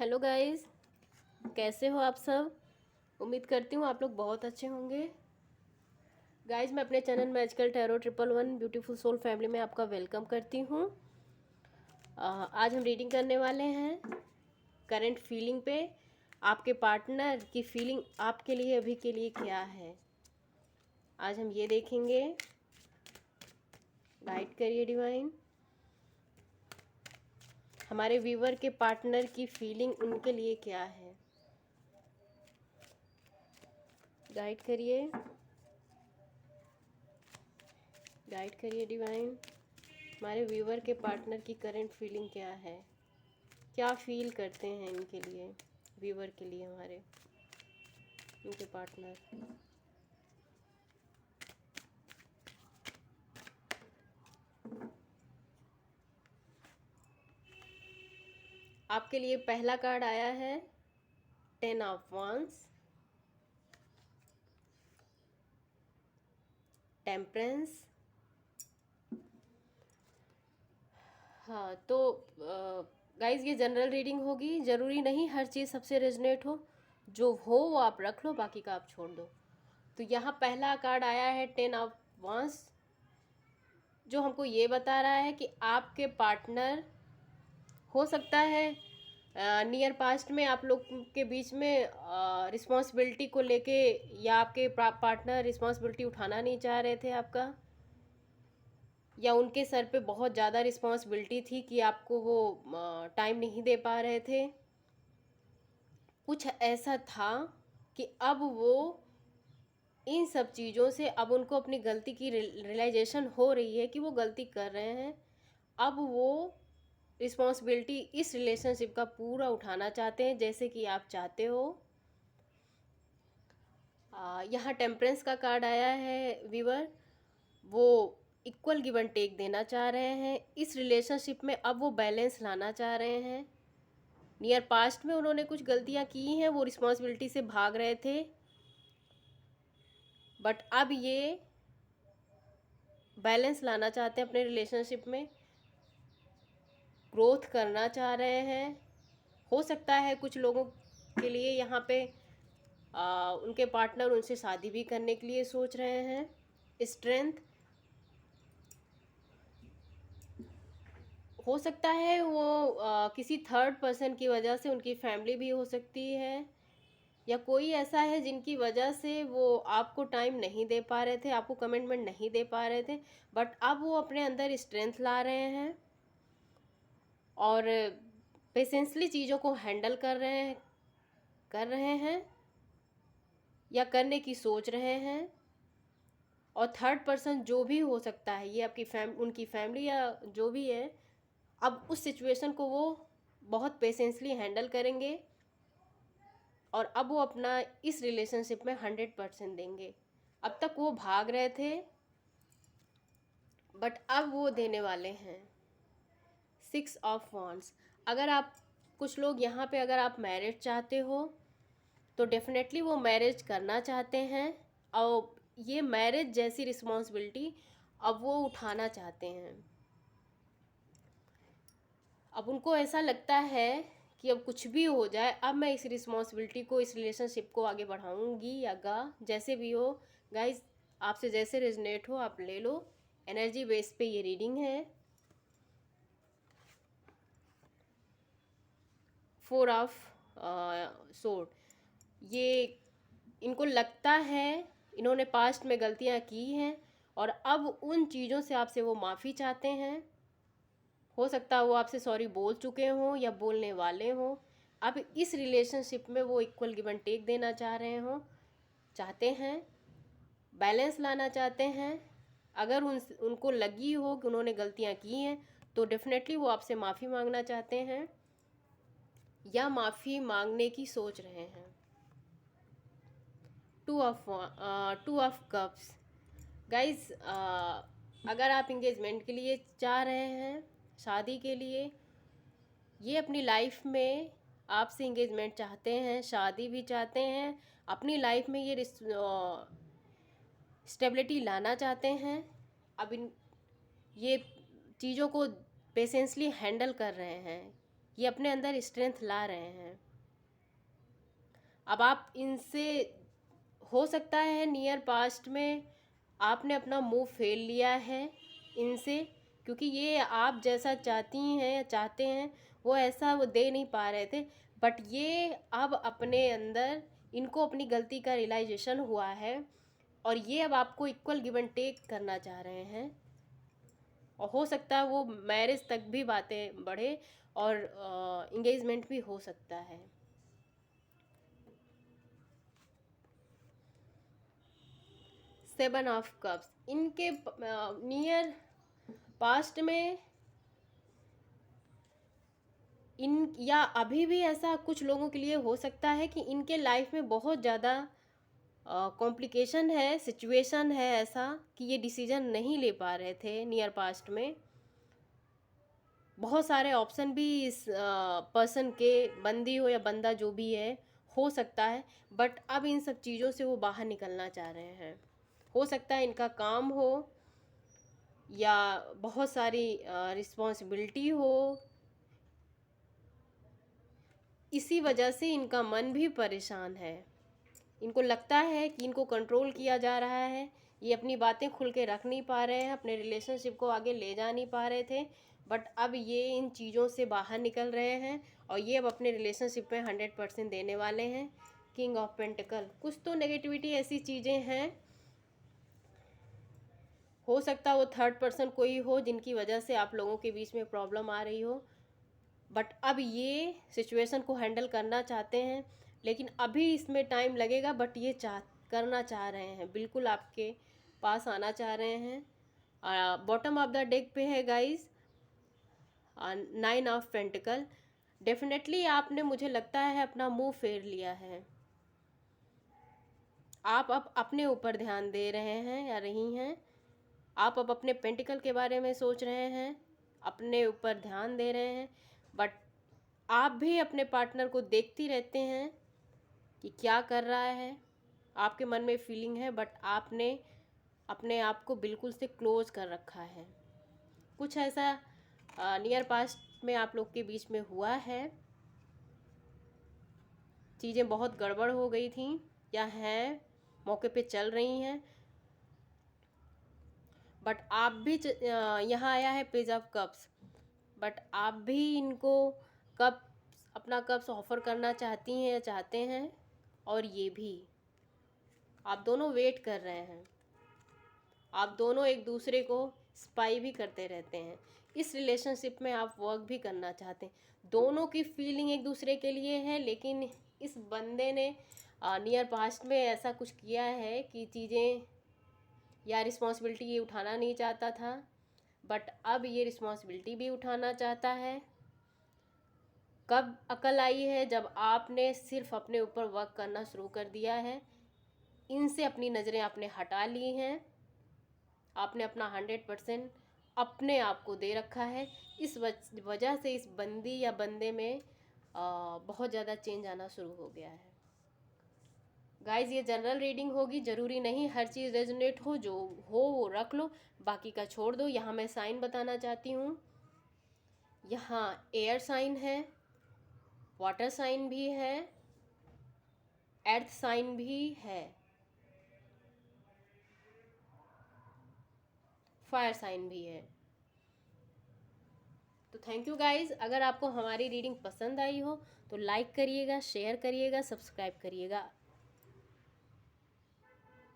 Hello guys, कैसे हो आप सब। उम्मीद करती हूँ आप लोग बहुत अच्छे होंगे। गाइस, मैं अपने channel magical tarot 111 beautiful soul family में आपका वेलकम करती हूँ। आज हम रीडिंग करने वाले हैं करंट फीलिंग पे। आपके पार्टनर की फीलिंग आपके लिए अभी के लिए क्या है, आज हम ये देखेंगे। गाइड करिए डिवाइन। हमारे व्यूवर के पार्टनर की फीलिंग उनके लिए क्या है, गाइड करिए। गाइड करिए डिवाइन। हमारे व्यूवर के पार्टनर की करंट फीलिंग क्या है, क्या फील करते हैं इनके लिए, व्यूवर के लिए हमारे इनके पार्टनर। आपके लिए पहला कार्ड आया है 10 ऑफ वांड्स, टेम्परेंस। हाँ, तो गाइज ये जनरल रीडिंग होगी, ज़रूरी नहीं हर चीज़ सबसे रेजनेट हो। जो हो वो आप रख लो, बाकी का आप छोड़ दो। तो यहाँ पहला कार्ड आया है 10 ऑफ वांड्स, जो हमको ये बता रहा है कि आपके पार्टनर हो सकता है नियर पास्ट में आप लोग के बीच में रिस्पॉन्सिबिलिटी को लेके, या आपके पार्टनर रिस्पॉन्सिबिलिटी उठाना नहीं चाह रहे थे आपका, या उनके सर पे बहुत ज़्यादा रिस्पॉन्सिबिलिटी थी कि आपको वो टाइम नहीं दे पा रहे थे। कुछ ऐसा था कि अब वो इन सब चीज़ों से अब उनको अपनी गलती की रियलाइजेशन हो रही है कि वो गलती कर रहे हैं। अब वो रिस्पॉन्सिबिलिटी इस रिलेशनशिप का पूरा उठाना चाहते हैं, जैसे कि आप चाहते हो। यहाँ टेम्परेंस का कार्ड आया है व्यूअर। वो इक्वल गिव एंड टेक देना चाह रहे हैं इस रिलेशनशिप में। अब वो बैलेंस लाना चाह रहे हैं। नियर पास्ट में उन्होंने कुछ गलतियाँ की हैं, वो रिस्पॉन्सिबिलिटी से भाग रहे थे, बट अब ये बैलेंस लाना चाहते हैं अपने रिलेशनशिप में, ग्रोथ करना चाह रहे हैं। हो सकता है कुछ लोगों के लिए यहाँ पे उनके पार्टनर उनसे शादी भी करने के लिए सोच रहे हैं। स्ट्रेंथ हो सकता है वो किसी थर्ड पर्सन की वजह से, उनकी फैमिली भी हो सकती है, या कोई ऐसा है जिनकी वजह से वो आपको टाइम नहीं दे पा रहे थे, आपको कमिटमेंट नहीं दे पा रहे थे, बट अब वो अपने अंदर स्ट्रेंथ ला रहे हैं और पेशेंसली चीज़ों को हैंडल कर रहे हैं या करने की सोच रहे हैं। और थर्ड पर्सन जो भी हो सकता है, ये आपकी उनकी फैमिली या जो भी है, अब उस सिचुएशन को वो बहुत पेशेंसली हैंडल करेंगे और अब वो अपना इस रिलेशनशिप में 100% देंगे। अब तक वो भाग रहे थे, बट अब वो देने वाले हैं 6 ऑफ वांड्स। अगर आप कुछ लोग यहाँ पे, अगर आप मैरिज चाहते हो तो डेफिनेटली वो मैरिज करना चाहते हैं, और ये मैरिज जैसी रिस्पॉन्सिबिलिटी अब वो उठाना चाहते हैं। अब उनको ऐसा लगता है कि अब कुछ भी हो जाए, अब मैं इस रिस्पॉन्सिबिलिटी को, इस रिलेशनशिप को आगे बढ़ाऊंगी या जैसे भी हो। गाइस, आपसे जैसे रेजनेट हो आप ले लो। एनर्जी बेस पे ये रीडिंग है। 4 ऑफ सोर्ड। ये इनको लगता है इन्होंने पास्ट में गलतियां की हैं और अब उन चीज़ों से आपसे वो माफ़ी चाहते हैं। हो सकता है वो आपसे सॉरी बोल चुके हों या बोलने वाले हों। अब इस रिलेशनशिप में वो इक्वल गिव एंड टेक देना चाहते हैं, बैलेंस लाना चाहते हैं। अगर उनको लगी हो कि उन्होंने गलतियां की हैं तो डेफिनेटली वो आपसे माफ़ी मांगना चाहते हैं या माफ़ी मांगने की सोच रहे हैं। 2 ऑफ कप्स। गाइज, अगर आप इंगेजमेंट के लिए चाह रहे हैं, शादी के लिए, ये अपनी लाइफ में आपसे इंगेजमेंट चाहते हैं, शादी भी चाहते हैं, अपनी लाइफ में ये स्टेबिलिटी लाना चाहते हैं। अब ये चीज़ों को पेशेंसली हैंडल कर रहे हैं ये अपने अंदर स्ट्रेंथ ला रहे हैं। अब आप इनसे, हो सकता है नियर पास्ट में आपने अपना मूव फेल लिया है इनसे, क्योंकि ये आप जैसा चाहती हैं या चाहते हैं वो ऐसा वो दे नहीं पा रहे थे, बट ये अब अपने अंदर इनको अपनी गलती का रियलाइजेशन हुआ है और ये अब आपको इक्वल गिव एंड टेक करना चाह रहे हैं। और हो सकता है वो मैरिज तक भी बातें बढ़े और इंगेजमेंट भी हो सकता है। सेवन ऑफ कप्स, इनके नियर पास्ट में इन, या अभी भी ऐसा कुछ लोगों के लिए हो सकता है कि इनके लाइफ में बहुत ज़्यादा कॉम्प्लिकेशन है, सिचुएशन है ऐसा कि ये डिसीजन नहीं ले पा रहे थे नियर पास्ट में। बहुत सारे ऑप्शन भी इस पर्सन के, बंदी हो या बंदा जो भी है, हो सकता है, बट अब इन सब चीज़ों से वो बाहर निकलना चाह रहे हैं। हो सकता है इनका काम हो या बहुत सारी रिस्पॉन्सिबिलिटी हो, इसी वजह से इनका मन भी परेशान है। इनको लगता है कि इनको कंट्रोल किया जा रहा है, ये अपनी बातें खुल के रख नहीं पा रहे हैं, अपने रिलेशनशिप को आगे ले जा नहीं पा रहे थे, बट अब ये इन चीज़ों से बाहर निकल रहे हैं और ये अब अपने रिलेशनशिप में 100% देने वाले हैं। किंग ऑफ पेंटिकल, कुछ तो नेगेटिविटी ऐसी चीज़ें हैं, हो सकता है वो थर्ड पर्सन कोई हो जिनकी वजह से आप लोगों के बीच में प्रॉब्लम आ रही हो, बट अब ये सिचुएशन को हैंडल करना चाहते हैं, लेकिन अभी इसमें टाइम लगेगा, बट ये करना चाह रहे हैं, बिल्कुल आपके पास आना चाह रहे हैं। बॉटम ऑफ द डेक पे है गाइस 9 ऑफ पेंटिकल। डेफिनेटली आपने, मुझे लगता है, अपना मुंह फेर लिया है। आप अब अपने ऊपर ध्यान दे रहे हैं या रही हैं, आप अब अपने पेंटिकल के बारे में सोच रहे हैं, अपने ऊपर ध्यान दे रहे हैं, बट आप भी अपने पार्टनर को देखती रहते हैं कि क्या कर रहा है, आपके मन में फीलिंग है, बट आपने अपने आप को बिल्कुल से क्लोज कर रखा है। कुछ ऐसा नियर पास्ट में आप लोग के बीच में हुआ है, चीज़ें बहुत गड़बड़ हो गई थी या हैं, मौके पे चल रही हैं, बट आप भी यहाँ आया है पेज ऑफ कप्स, बट आप भी इनको कप, अपना कप्स ऑफर करना चाहती हैं या चाहते हैं, और ये भी आप दोनों वेट कर रहे हैं, आप दोनों एक दूसरे को स्पाई भी करते रहते हैं, इस रिलेशनशिप में आप वर्क भी करना चाहते हैं, दोनों की फीलिंग एक दूसरे के लिए है, लेकिन इस बंदे ने नियर पास्ट में ऐसा कुछ किया है कि चीज़ें या रिस्पॉन्सिबिलिटी ये उठाना नहीं चाहता था, बट अब ये रिस्पॉन्सिबिलिटी भी उठाना चाहता है। कब अकल आई है, जब आपने सिर्फ अपने ऊपर वर्क करना शुरू कर दिया है, इनसे अपनी नज़रें आपने हटा ली हैं, आपने अपना 100% अपने आप को दे रखा है। इस वजह से इस बंदी या बंदे में बहुत ज़्यादा चेंज आना शुरू हो गया है। गाइज ये जनरल रीडिंग होगी, ज़रूरी नहीं हर चीज़ रेजोनेट हो, जो हो वो रख लो, बाकी का छोड़ दो। यहाँ मैं साइन बताना चाहती हूँ, यहाँ एयर साइन है, वाटर साइन भी है, अर्थ साइन भी है, फायर साइन भी है। तो थैंक यू गाइज, अगर आपको हमारी रीडिंग पसंद आई हो तो लाइक करिएगा, शेयर करिएगा, सब्सक्राइब करिएगा।